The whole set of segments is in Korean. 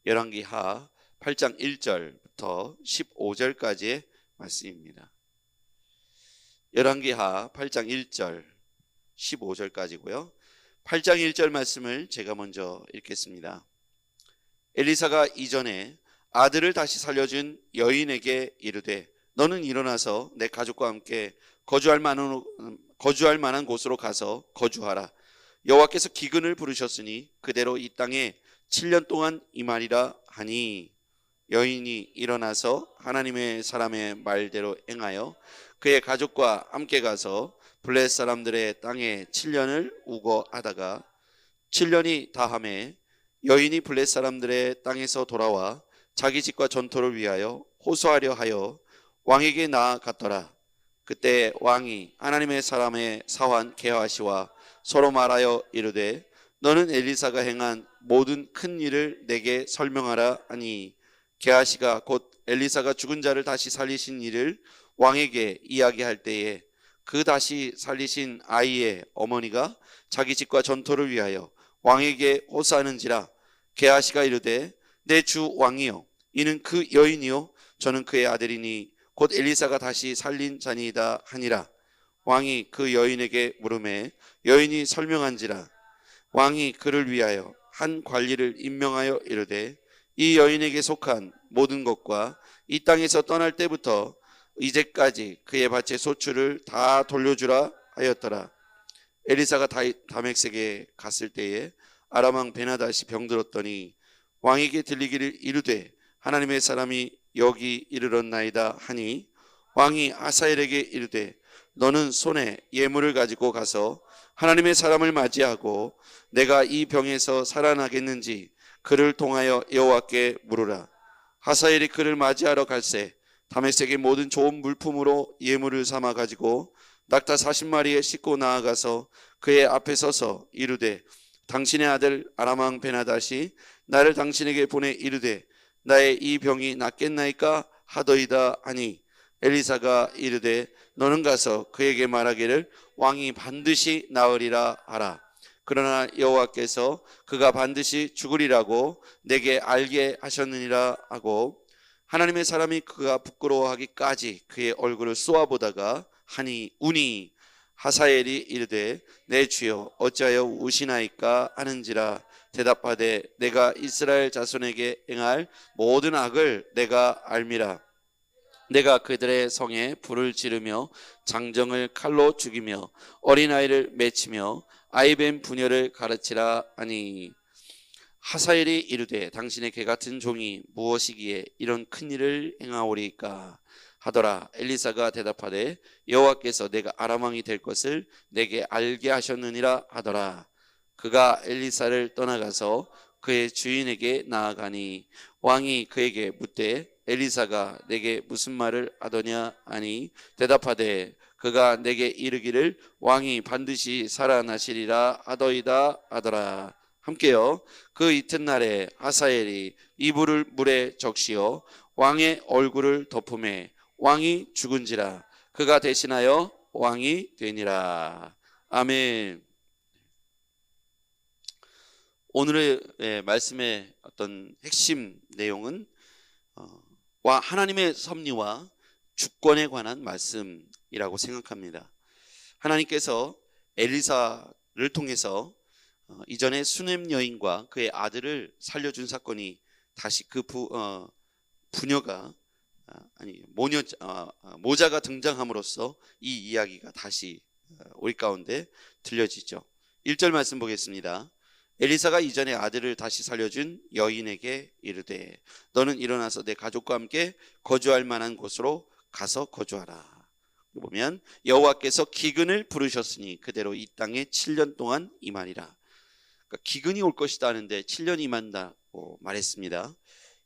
열왕기하 8장 1절부터 15절까지의 말씀입니다. 열왕기하 8장 1절 15절까지고요. 8장 1절 말씀을 제가 먼저 읽겠습니다. 엘리사가 이전에 아들을 다시 살려준 여인에게 이르되 너는 일어나서 내 가족과 함께 거주할 만한 곳으로 가서 거주하라. 여호와께서 기근을 부르셨으니 그대로 이 땅에 7년 동안 임하리라 하니, 여인이 일어나서 하나님의 사람의 말대로 행하여 그의 가족과 함께 가서 블레셋 사람들의 땅에 7년을 우거하다가 7년이 다함에 여인이 블레셋 사람들의 땅에서 돌아와 자기 집과 전토를 위하여 호소하려 하여 왕에게 나아갔더라. 그때 왕이 하나님의 사람의 사환 게하시와 서로 말하여 이르되 너는 엘리사가 행한 모든 큰 일을 내게 설명하라 하니, 게하시가 곧 엘리사가 죽은 자를 다시 살리신 일을 왕에게 이야기할 때에 그 다시 살리신 아이의 어머니가 자기 집과 전토를 위하여 왕에게 호소하는지라. 게하시가 이르되 내 주 왕이여, 이는 그 여인이요 저는 그의 아들이니 곧 엘리사가 다시 살린 자니이다 하니라. 왕이 그 여인에게 물으매 여인이 설명한지라. 왕이 그를 위하여 한 관리를 임명하여 이르되 이 여인에게 속한 모든 것과 이 땅에서 떠날 때부터 이제까지 그의 밭의 소출을 다 돌려주라 하였더라. 엘리사가 다메섹에 갔을 때에 아람 왕 베나다시 병들었더니 왕에게 들리기를 이르되 하나님의 사람이 여기 이르렀나이다 하니, 왕이 하사엘에게 이르되 너는 손에 예물을 가지고 가서 하나님의 사람을 맞이하고 내가 이 병에서 살아나겠는지 그를 통하여 여호와께 물으라. 하사엘이 그를 맞이하러 갈새 다메섹의 모든 좋은 물품으로 예물을 삼아 가지고 낙타 40마리에 싣고 나아가서 그의 앞에 서서 이르되 당신의 아들 아람 왕 베나다시 나를 당신에게 보내 이르되 나의 이 병이 낫겠나이까 하더이다 하니, 엘리사가 이르되 너는 가서 그에게 말하기를 왕이 반드시 나으리라 하라. 그러나 여호와께서 그가 반드시 죽으리라고 내게 알게 하셨느니라 하고, 하나님의 사람이 그가 부끄러워하기까지 그의 얼굴을 쏘아보다가 하니 우니, 하사엘이 이르되 내 주여 어찌하여 우시나이까 하는지라. 대답하되 내가 이스라엘 자손에게 행할 모든 악을 내가 알미라. 내가 그들의 성에 불을 지르며 장정을 칼로 죽이며 어린아이를 맺히며 아이뱀 부녀를 가르치라 하니, 하사엘이 이르되 당신의 개같은 종이 무엇이기에 이런 큰 일을 행하오리까 하더라. 엘리사가 대답하되 여호와께서 내가 아람 왕이 될 것을 내게 알게 하셨느니라 하더라. 그가 엘리사를 떠나가서 그의 주인에게 나아가니, 왕이 그에게 묻되 엘리사가 내게 무슨 말을 하더냐 하니, 대답하되 그가 내게 이르기를 왕이 반드시 살아나시리라 하더이다 하더라. 함께요. 그 이튿날에 하사엘이 이불을 물에 적시어 왕의 얼굴을 덮음에 왕이 죽은지라. 그가 대신하여 왕이 되니라. 아멘. 오늘의 말씀의 어떤 핵심 내용은 하나님의 섭리와 주권에 관한 말씀이라고 생각합니다. 하나님께서 엘리사를 통해서 이전에 수넴 여인과 그의 아들을 살려준 사건이 다시 그 모자가 등장함으로써 이 이야기가 다시 우리 가운데 들려지죠. 1절 말씀 보겠습니다. 엘리사가 이전에 아들을 다시 살려준 여인에게 이르되 너는 일어나서 내 가족과 함께 거주할 만한 곳으로 가서 거주하라. 보면 여호와께서 기근을 부르셨으니 그대로 이 땅에 7년 동안 임하리라. 그러니까 기근이 올 것이다 하는데 7년 임한다고 말했습니다.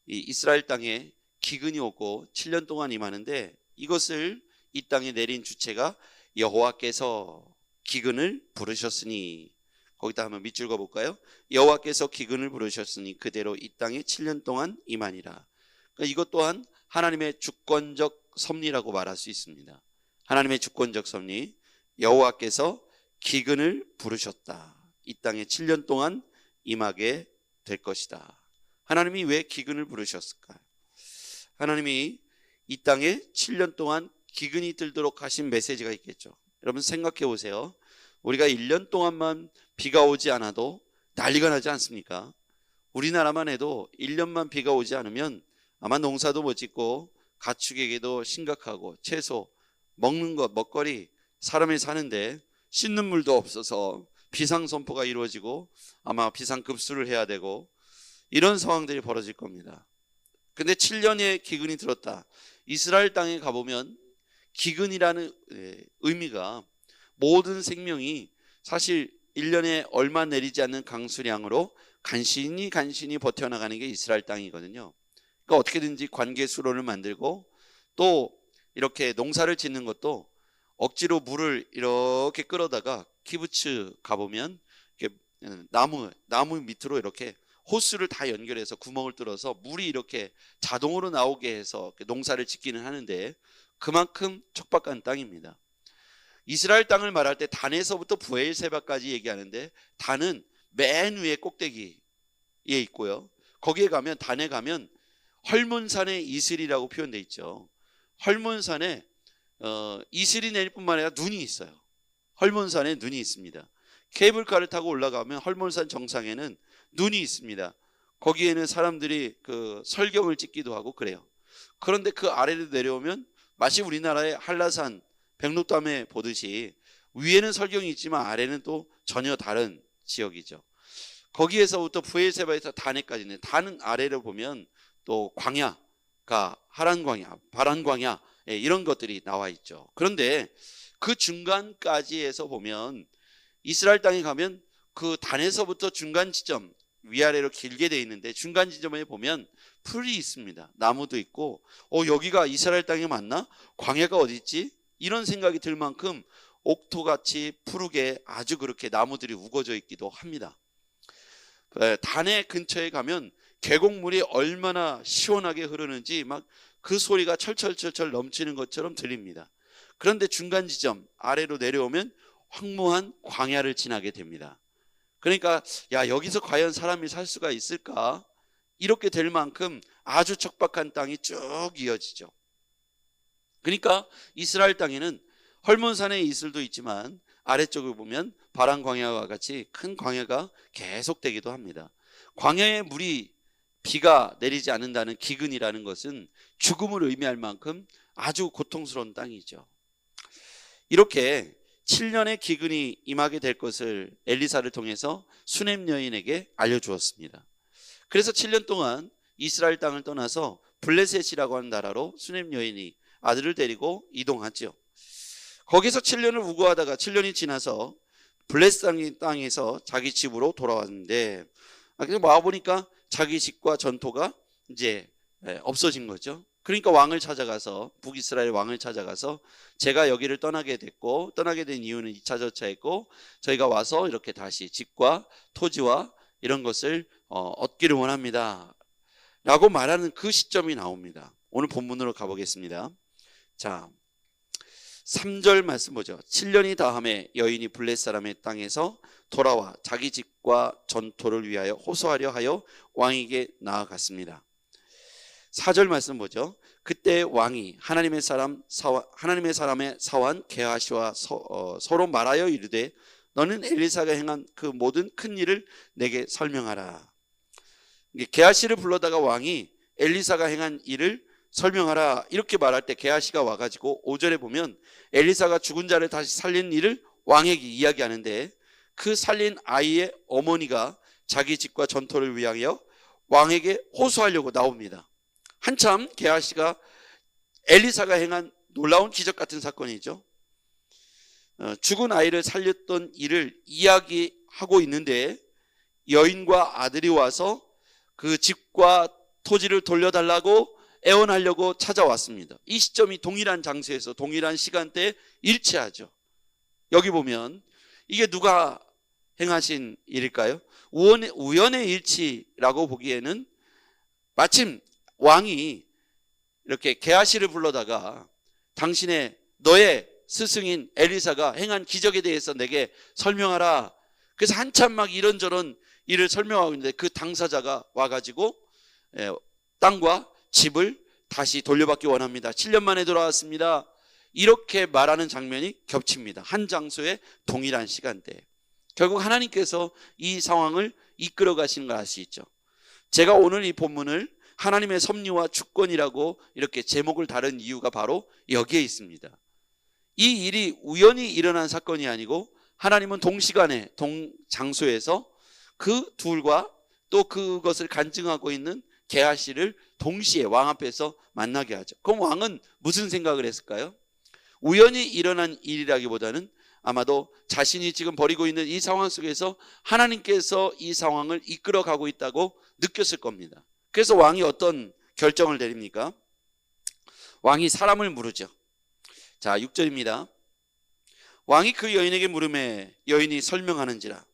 이 이스라엘 땅에 기근이 오고 7년 동안 임하는데, 이것을 이 땅에 내린 주체가 여호와께서 기근을 부르셨으니, 거기다 한번 밑줄 그어볼까요? 여호와께서 기근을 부르셨으니 그대로 이 땅에 7년 동안 임하니라. 그러니까 이것 또한 하나님의 주권적 섭리라고 말할 수 있습니다. 하나님의 주권적 섭리, 여호와께서 기근을 부르셨다. 이 땅에 7년 동안 임하게 될 것이다. 하나님이 왜 기근을 부르셨을까요? 하나님이 이 땅에 7년 동안 기근이 들도록 하신 메시지가 있겠죠. 여러분 생각해 보세요. 우리가 1년 동안만 비가 오지 않아도 난리가 나지 않습니까? 우리나라만 해도 1년만 비가 오지 않으면 아마 농사도 못 짓고 가축에게도 심각하고 채소, 먹는 것, 먹거리, 사람이 사는데 씻는 물도 없어서 비상선포가 이루어지고 아마 비상급수를 해야 되고 이런 상황들이 벌어질 겁니다. 근데 7년의 기근이 들었다. 이스라엘 땅에 가보면 기근이라는 의미가 모든 생명이 사실 1년에 얼마 내리지 않는 강수량으로 간신히 버텨나가는 게 이스라엘 땅이거든요. 그러니까 어떻게든지 관계 수로를 만들고 또 이렇게 농사를 짓는 것도 억지로 물을 이렇게 끌어다가 키부츠 가보면 이렇게 나무 밑으로 이렇게 호스를 다 연결해서 구멍을 뚫어서 물이 이렇게 자동으로 나오게 해서 농사를 짓기는 하는데 그만큼 척박한 땅입니다. 이스라엘 땅을 말할 때 단에서부터 브엘세바까지 얘기하는데 단은 맨 위에 꼭대기에 있고요. 거기에 가면 단에 가면 헐몬산의 이슬이라고 표현되어 있죠. 헐몬산에 이슬이 내릴 뿐만 아니라 눈이 있어요. 헐몬산에 눈이 있습니다. 케이블카를 타고 올라가면 헐몬산 정상에는 눈이 있습니다. 거기에는 사람들이 그 설경을 찍기도 하고 그래요. 그런데 그 아래로 내려오면 마치 우리나라의 한라산 백록담에 보듯이 위에는 설경이 있지만 아래는 또 전혀 다른 지역이죠. 거기에서부터 브엘세바에서 단에까지는 단 아래를 보면 또 광야가 하란 광야, 바란 광야 이런 것들이 나와 있죠. 그런데 그 중간까지에서 보면 이스라엘 땅에 가면 그 단에서부터 중간 지점 위아래로 길게 돼 있는데 중간 지점에 보면 풀이 있습니다. 나무도 있고 여기가 이스라엘 땅이 맞나? 광야가 어디 있지? 이런 생각이 들 만큼 옥토같이 푸르게 아주 그렇게 나무들이 우거져 있기도 합니다. 단의 근처에 가면 계곡물이 얼마나 시원하게 흐르는지 막 그 소리가 철철철철 넘치는 것처럼 들립니다. 그런데 중간 지점 아래로 내려오면 황무한 광야를 지나게 됩니다. 그러니까 여기서 과연 사람이 살 수가 있을까? 이렇게 될 만큼 아주 척박한 땅이 쭉 이어지죠. 그러니까 이스라엘 땅에는 헐몬산의 이슬도 있지만 아래쪽을 보면 바란 광야와 같이 큰 광야가 계속되기도 합니다. 광야의 물이 비가 내리지 않는다는 기근이라는 것은 죽음을 의미할 만큼 아주 고통스러운 땅이죠. 이렇게 7년의 기근이 임하게 될 것을 엘리사를 통해서 수넴 여인에게 알려주었습니다. 그래서 7년 동안 이스라엘 땅을 떠나서 블레셋이라고 하는 나라로 수넴 여인이 아들을 데리고 이동하죠. 거기서 7년을 우거하다가 7년이 지나서 블레셋 땅에서 자기 집으로 돌아왔는데 그냥 와보니까 자기 집과 전토가 이제 없어진 거죠. 그러니까 왕을 찾아가서 북이스라엘 왕을 찾아가서 제가 여기를 떠나게 됐고 떠나게 된 이유는 2차 저차했고 저희가 와서 이렇게 다시 집과 토지와 이런 것을 얻기를 원합니다 라고 말하는 그 시점이 나옵니다. 오늘 본문으로 가보겠습니다. 자, 3절 말씀 보죠. 7년이 다함에 여인이 블레 사람의 땅에서 돌아와 자기 집과 전토를 위하여 호소하려 하여 왕에게 나아갔습니다. 4절 말씀 보죠. 그때 왕이 하나님의 사람의 사환 게하시와 서로 말하여 이르되 너는 엘리사가 행한 그 모든 큰 일을 내게 설명하라. 게하시를 불러다가 왕이 엘리사가 행한 일을 설명하라 이렇게 말할 때 게하시가 와가지고 5절에 보면 엘리사가 죽은 자를 다시 살린 일을 왕에게 이야기하는데 그 살린 아이의 어머니가 자기 집과 전토를 위하여 왕에게 호소하려고 나옵니다. 한참 게하시가 엘리사가 행한 놀라운 기적 같은 사건이죠. 죽은 아이를 살렸던 일을 이야기하고 있는데 여인과 아들이 와서 그 집과 토지를 돌려달라고 애원하려고 찾아왔습니다. 이 시점이 동일한 장소에서 동일한 시간대에 일치하죠. 여기 보면 이게 누가 행하신 일일까요? 우연의 일치라고 보기에는 마침 왕이 이렇게 게하시를 불러다가 너의 스승인 엘리사가 행한 기적에 대해서 내게 설명하라. 그래서 한참 막 이런저런 일을 설명하고 있는데 그 당사자가 와가지고 땅과 집을 다시 돌려받기 원합니다. 7년 만에 돌아왔습니다. 이렇게 말하는 장면이 겹칩니다. 한 장소에 동일한 시간대에. 결국 하나님께서 이 상황을 이끌어 가시는 걸 알 수 있죠. 제가 오늘 이 본문을 하나님의 섭리와 주권이라고 이렇게 제목을 다른 이유가 바로 여기에 있습니다. 이 일이 우연히 일어난 사건이 아니고 하나님은 동시간에 동장소에서 그 둘과 또 그것을 간증하고 있는 게하시를 동시에 왕 앞에서 만나게 하죠. 그럼 왕은 무슨 생각을 했을까요? 우연히 일어난 일이라기보다는 아마도 자신이 지금 벌이고 있는 이 상황 속에서 하나님께서 이 상황을 이끌어가고 있다고 느꼈을 겁니다. 그래서 왕이 어떤 결정을 내립니까? 왕이 사람을 부르죠. 자, 6절입니다. 왕이 그 여인에게 물음에 여인이 설명하는지라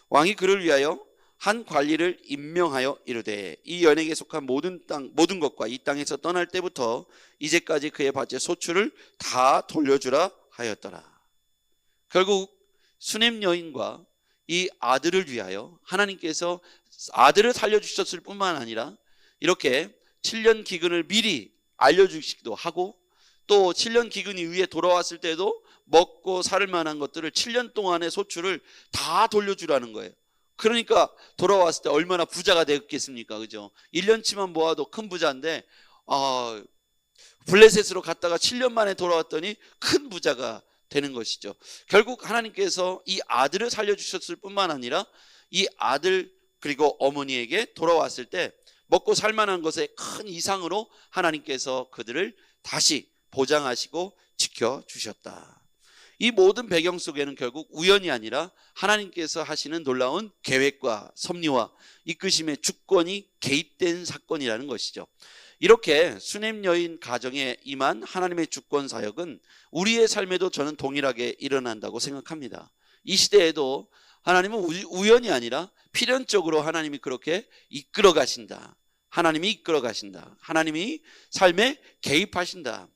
왕이 그를 위하여 한 관리를 임명하여 이르되 이 여인에게 속한 모든 것과 이 땅에서 떠날 때부터 이제까지 그의 밭의 소출을 다 돌려주라 하였더라. 결국 수넴 여인과 이 아들을 위하여 하나님께서 아들을 살려주셨을 뿐만 아니라 이렇게 7년 기근을 미리 알려주시기도 하고 또 7년 기근이 위에 돌아왔을 때도 먹고 살 만한 것들을 7년 동안의 소출을 다 돌려주라는 거예요. 그러니까 돌아왔을 때 얼마나 부자가 되겠습니까? 그죠? 1년치만 모아도 큰 부자인데 블레셋으로 갔다가 7년 만에 돌아왔더니 큰 부자가 되는 것이죠. 결국 하나님께서 이 아들을 살려주셨을 뿐만 아니라 이 아들 그리고 어머니에게 돌아왔을 때 먹고 살 만한 것의 큰 이상으로 하나님께서 그들을 다시 보장하시고 지켜주셨다. 이 모든 배경 속에는 결국 우연이 아니라 하나님께서 하시는 놀라운 계획과 섭리와 이끄심의 주권이 개입된 사건이라는 것이죠. 이렇게 수넴 여인 가정에 임한 하나님의 주권 사역은 우리의 삶에도 저는 동일하게 일어난다고 생각합니다. 이 시대에도 하나님은 우연이 아니라 필연적으로 하나님이 그렇게 이끌어 가신다. 하나님이 이끌어 가신다. 하나님이 삶에 개입하신다.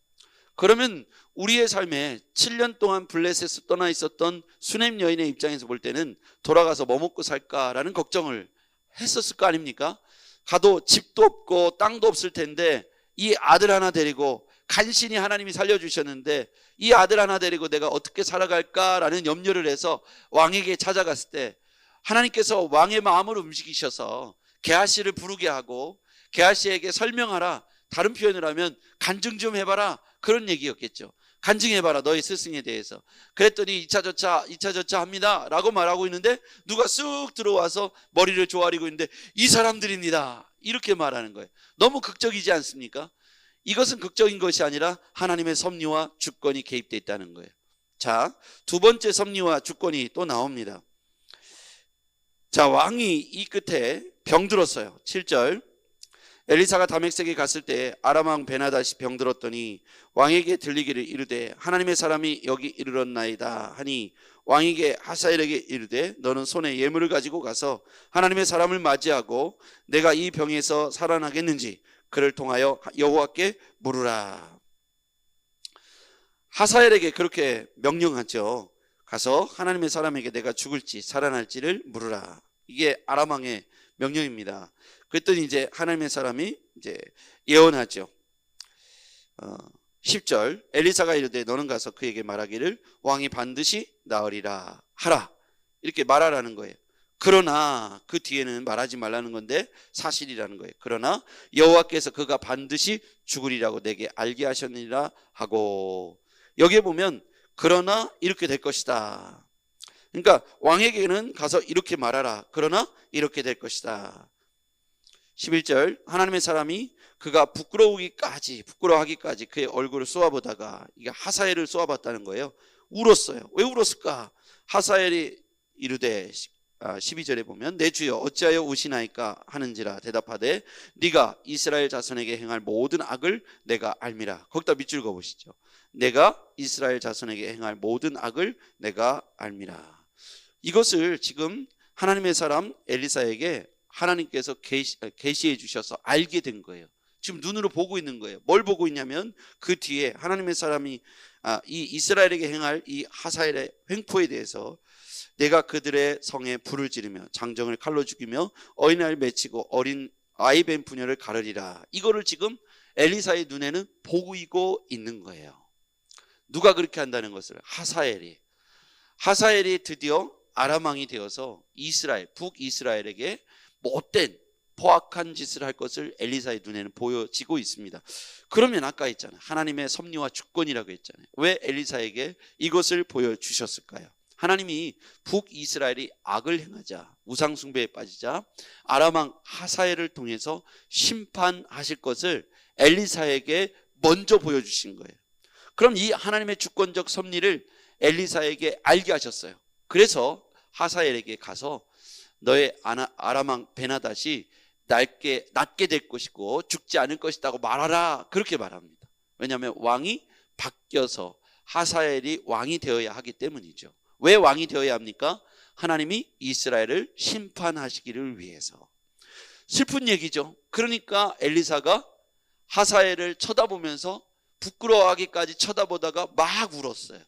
그러면 우리의 삶에 7년 동안 블레셋에서 떠나 있었던 수넴 여인의 입장에서 볼 때는 돌아가서 뭐 먹고 살까라는 걱정을 했었을 거 아닙니까? 가도 집도 없고 땅도 없을 텐데 이 아들 하나 데리고 간신히 하나님이 살려주셨는데 이 아들 하나 데리고 내가 어떻게 살아갈까라는 염려를 해서 왕에게 찾아갔을 때 하나님께서 왕의 마음을 움직이셔서 게하시를 부르게 하고 게하시에게 설명하라. 다른 표현을 하면 간증 좀 해봐라. 그런 얘기였겠죠. 간증해봐라 너의 스승에 대해서. 그랬더니 2차 저차 합니다 라고 말하고 있는데 누가 쑥 들어와서 머리를 조아리고 있는데 이 사람들입니다 이렇게 말하는 거예요. 너무 극적이지 않습니까? 이것은 극적인 것이 아니라 하나님의 섭리와 주권이 개입되어 있다는 거예요. 자, 두 번째 섭리와 주권이 또 나옵니다. 자, 왕이 이 끝에 병들었어요. 7절 엘리사가 다메섹에 갔을 때 아람 왕 베나닷이 병들었더니 왕에게 들리기를 이르되 하나님의 사람이 여기 이르렀나이다 하니 왕에게 하사엘에게 이르되 너는 손에 예물을 가지고 가서 하나님의 사람을 맞이하고 내가 이 병에서 살아나겠는지 그를 통하여 여호와께 물으라. 하사엘에게 그렇게 명령하죠. 가서 하나님의 사람에게 내가 죽을지 살아날지를 물으라. 이게 아람 왕의 명령입니다. 그랬더니 이제 하나님의 사람이 이제 예언하죠. 10절 엘리사가 이르되 너는 가서 그에게 말하기를 왕이 반드시 나으리라 하라. 이렇게 말하라는 거예요. 그러나 그 뒤에는 말하지 말라는 건데 사실이라는 거예요. 그러나 여호와께서 그가 반드시 죽으리라고 내게 알게 하셨느니라 하고 여기에 보면 그러나 이렇게 될 것이다. 그러니까 왕에게는 가서 이렇게 말하라. 그러나 이렇게 될 것이다. 11절 하나님의 사람이 그가 부끄러워하기까지 그의 얼굴을 쏘아보다가 이게 하사엘을 쏘아봤다는 거예요. 울었어요. 왜 울었을까? 하사엘이 이르되 12절에 보면 내 주여 어찌하여 우시나이까 하는지라 대답하되 네가 이스라엘 자손에게 행할 모든 악을 내가 알미라. 거기다 밑줄 그어보시죠. 내가 이스라엘 자손에게 행할 모든 악을 내가 알미라. 이것을 지금 하나님의 사람 엘리사에게 하나님께서 계시해 주셔서 알게 된 거예요. 지금 눈으로 보고 있는 거예요. 뭘 보고 있냐면 그 뒤에 하나님의 사람이 이 이스라엘에게 행할 이 하사엘의 횡포에 대해서 내가 그들의 성에 불을 지르며 장정을 칼로 죽이며 어린아이를 맺히고 어린 아이 뵌 부녀를 가르리라. 이거를 지금 엘리사의 눈에는 보이고 있는 거예요. 누가 그렇게 한다는 것을? 하사엘이 드디어 아람 왕이 되어서 북이스라엘에게 못된 포악한 짓을 할 것을 엘리사의 눈에는 보여지고 있습니다. 그러면 아까 했잖아요. 하나님의 섭리와 주권이라고 했잖아요. 왜 엘리사에게 이것을 보여주셨을까요? 하나님이 북이스라엘이 악을 행하자, 우상 숭배에 빠지자 아람 왕 하사엘을 통해서 심판하실 것을 엘리사에게 먼저 보여주신 거예요. 그럼 이 하나님의 주권적 섭리를 엘리사에게 알게 하셨어요. 그래서 하사엘에게 가서 너의 아람 왕 베나닷이 낮게 될 것이고 죽지 않을 것이라고 말하라, 그렇게 말합니다. 왜냐하면 왕이 바뀌어서 하사엘이 왕이 되어야 하기 때문이죠. 왜 왕이 되어야 합니까? 하나님이 이스라엘을 심판하시기를 위해서. 슬픈 얘기죠. 그러니까 엘리사가 하사엘을 쳐다보면서 부끄러워하기까지 쳐다보다가 막 울었어요.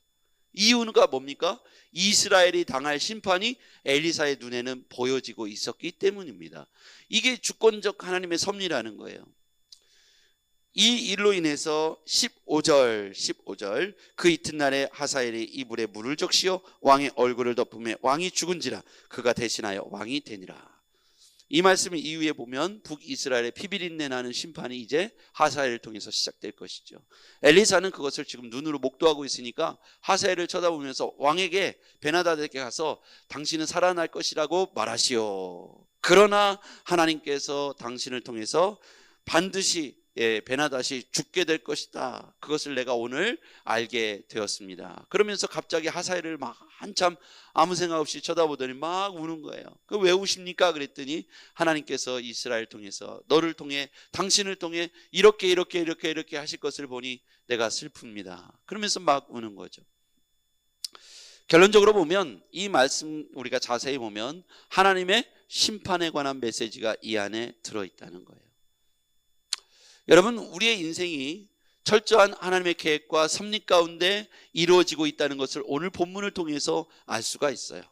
이유가 뭡니까? 이스라엘이 당할 심판이 엘리사의 눈에는 보여지고 있었기 때문입니다. 이게 주권적 하나님의 섭리라는 거예요. 이 일로 인해서 15절 그 이튿날에 하사엘이 이불에 물을 적시어 왕의 얼굴을 덮으며 왕이 죽은지라 그가 대신하여 왕이 되니라. 이 말씀을 이후에 보면 북이스라엘의 피비린내 나는 심판이 이제 하사엘을 통해서 시작될 것이죠. 엘리사는 그것을 지금 눈으로 목도하고 있으니까 하사엘을 쳐다보면서 왕에게 베나닷에게 가서 당신은 살아날 것이라고 말하시오. 그러나 하나님께서 당신을 통해서 반드시 베나닷이 죽게 될 것이다. 그것을 내가 오늘 알게 되었습니다. 그러면서 갑자기 하사엘을 막 한참 아무 생각 없이 쳐다보더니 막 우는 거예요. 그 왜 우십니까? 그랬더니 하나님께서 이스라엘 통해서 너를 통해 당신을 통해 이렇게 하실 것을 보니 내가 슬픕니다. 그러면서 막 우는 거죠. 결론적으로 보면 이 말씀 우리가 자세히 보면 하나님의 심판에 관한 메시지가 이 안에 들어있다는 거예요. 여러분, 우리의 인생이 철저한 하나님의 계획과 섭리 가운데 이루어지고 있다는 것을 오늘 본문을 통해서 알 수가 있어요.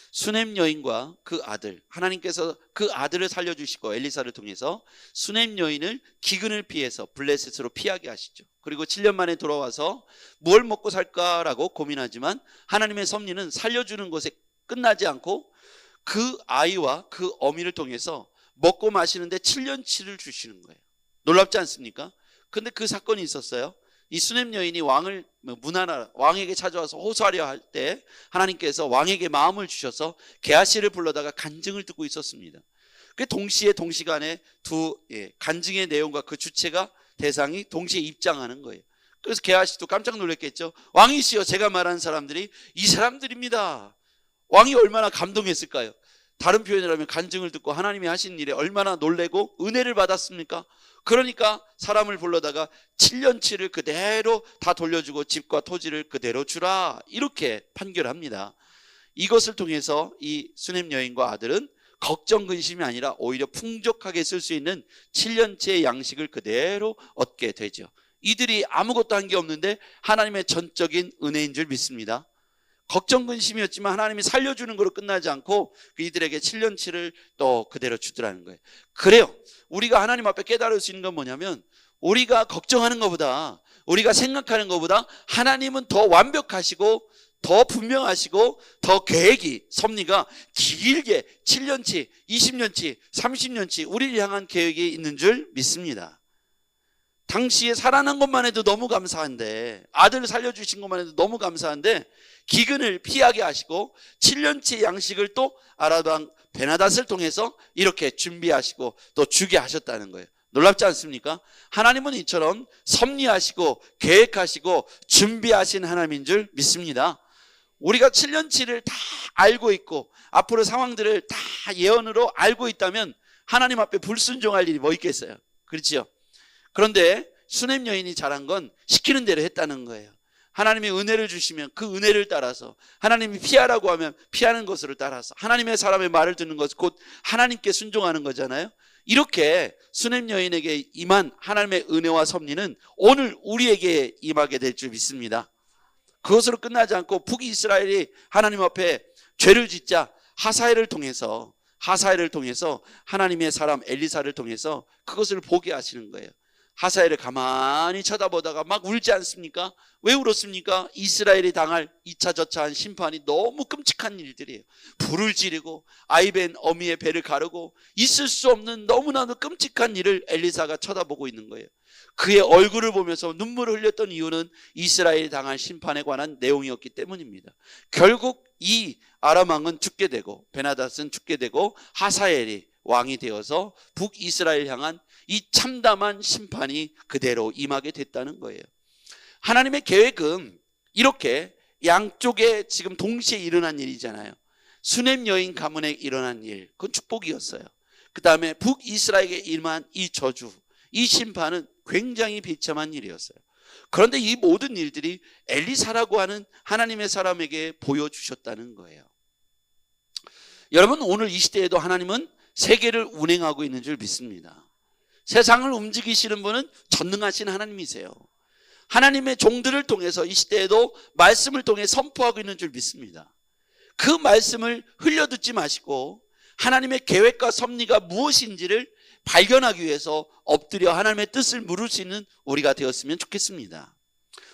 수넴 여인과 그 아들, 하나님께서 그 아들을 살려주시고 엘리사를 통해서 수넴 여인을 기근을 피해서 블레셋으로 피하게 하시죠. 그리고 7년 만에 돌아와서 뭘 먹고 살까라고 고민하지만 하나님의 섭리는 살려주는 것에 끝나지 않고 그 아이와 그 어미를 통해서 먹고 마시는데 7년치를 주시는 거예요. 놀랍지 않습니까? 근데 그 사건이 있었어요. 이 수넴 여인이 왕에게 찾아와서 호소하려 할 때 하나님께서 왕에게 마음을 주셔서 게하시를 불러다가 간증을 듣고 있었습니다. 그 동시간에 두 간증의 내용과 그 주체가 대상이 동시에 입장하는 거예요. 그래서 게하시도 깜짝 놀랐겠죠. 왕이시여, 제가 말하는 사람들이 이 사람들입니다. 왕이 얼마나 감동했을까요? 다른 표현이라면 간증을 듣고 하나님이 하신 일에 얼마나 놀래고 은혜를 받았습니까? 그러니까 사람을 불러다가 7년치를 그대로 다 돌려주고 집과 토지를 그대로 주라, 이렇게 판결합니다. 이것을 통해서 이 수넴 여인과 아들은 걱정 근심이 아니라 오히려 풍족하게 쓸 수 있는 7년치의 양식을 그대로 얻게 되죠. 이들이 아무것도 한 게 없는데 하나님의 전적인 은혜인 줄 믿습니다. 걱정 근심이었지만 하나님이 살려주는 거로 끝나지 않고 이들에게 7년치를 또 그대로 주더라는 거예요. 그래요. 우리가 하나님 앞에 깨달을 수 있는 건 뭐냐면 우리가 걱정하는 것보다, 우리가 생각하는 것보다 하나님은 더 완벽하시고 더 분명하시고 더 계획이, 섭리가 길게 7년치, 20년치, 30년치 우리를 향한 계획이 있는 줄 믿습니다. 당시에 살아난 것만 해도 너무 감사한데, 아들을 살려주신 것만 해도 너무 감사한데 기근을 피하게 하시고 7년치 양식을 또 아람 왕 베나닷을 통해서 이렇게 준비하시고 또 주게 하셨다는 거예요. 놀랍지 않습니까? 하나님은 이처럼 섭리하시고 계획하시고 준비하신 하나님인 줄 믿습니다. 우리가 7년치를 다 알고 있고 앞으로 상황들을 다 예언으로 알고 있다면 하나님 앞에 불순종할 일이 뭐 있겠어요? 그렇지요? 그런데 수넴 여인이 잘한 건 시키는 대로 했다는 거예요. 하나님이 은혜를 주시면 그 은혜를 따라서, 하나님이 피하라고 하면 피하는 것으로 따라서, 하나님의 사람의 말을 듣는 것, 곧 하나님께 순종하는 거잖아요. 이렇게 수넴 여인에게 임한 하나님의 은혜와 섭리는 오늘 우리에게 임하게 될 줄 믿습니다. 그것으로 끝나지 않고 북이스라엘이 하나님 앞에 죄를 짓자 하사엘을 통해서 하사엘을 통해서 하나님의 사람 엘리사를 통해서 그것을 보게 하시는 거예요. 하사엘을 가만히 쳐다보다가 막 울지 않습니까? 왜 울었습니까? 이스라엘이 당할 이차저차한 심판이 너무 끔찍한 일들이에요. 불을 지르고 아이벤 어미의 배를 가르고 있을 수 없는 너무나도 끔찍한 일을 엘리사가 쳐다보고 있는 거예요. 그의 얼굴을 보면서 눈물을 흘렸던 이유는 이스라엘이 당할 심판에 관한 내용이었기 때문입니다. 결국 이 아람 왕은 죽게 되고 베나닷은 죽게 되고 하사엘이 왕이 되어서 북이스라엘 향한 이 참담한 심판이 그대로 임하게 됐다는 거예요. 하나님의 계획은 이렇게 양쪽에 지금 동시에 일어난 일이잖아요. 수넴 여인 가문에 일어난 일, 그건 축복이었어요. 그 다음에 북이스라엘에게 임한 이 저주, 이 심판은 굉장히 비참한 일이었어요. 그런데 이 모든 일들이 엘리사라고 하는 하나님의 사람에게 보여주셨다는 거예요. 여러분, 오늘 이 시대에도 하나님은 세계를 운행하고 있는 줄 믿습니다. 세상을 움직이시는 분은 전능하신 하나님이세요. 하나님의 종들을 통해서 이 시대에도 말씀을 통해 선포하고 있는 줄 믿습니다. 그 말씀을 흘려듣지 마시고 하나님의 계획과 섭리가 무엇인지를 발견하기 위해서 엎드려 하나님의 뜻을 물을 수 있는 우리가 되었으면 좋겠습니다.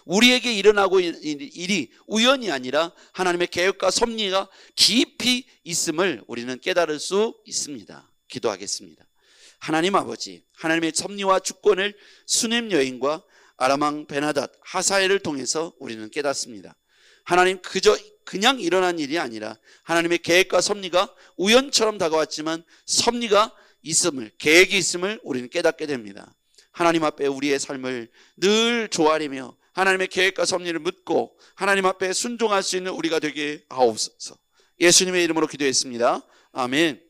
우리에게 일어나고 있는 일이 우연이 아니라 하나님의 계획과 섭리가 깊이 있음을 우리는 깨달을 수 있습니다. 기도하겠습니다. 하나님 아버지, 하나님의 섭리와 주권을 수넴 여인과 아람 왕 베나닷, 하사엘을 통해서 우리는 깨닫습니다. 하나님, 그냥 일어난 일이 아니라 하나님의 계획과 섭리가 우연처럼 다가왔지만 섭리가 있음을, 계획이 있음을 우리는 깨닫게 됩니다. 하나님 앞에 우리의 삶을 늘 조아리며 하나님의 계획과 섭리를 묻고 하나님 앞에 순종할 수 있는 우리가 되게 하옵소서. 예수님의 이름으로 기도했습니다. 아멘.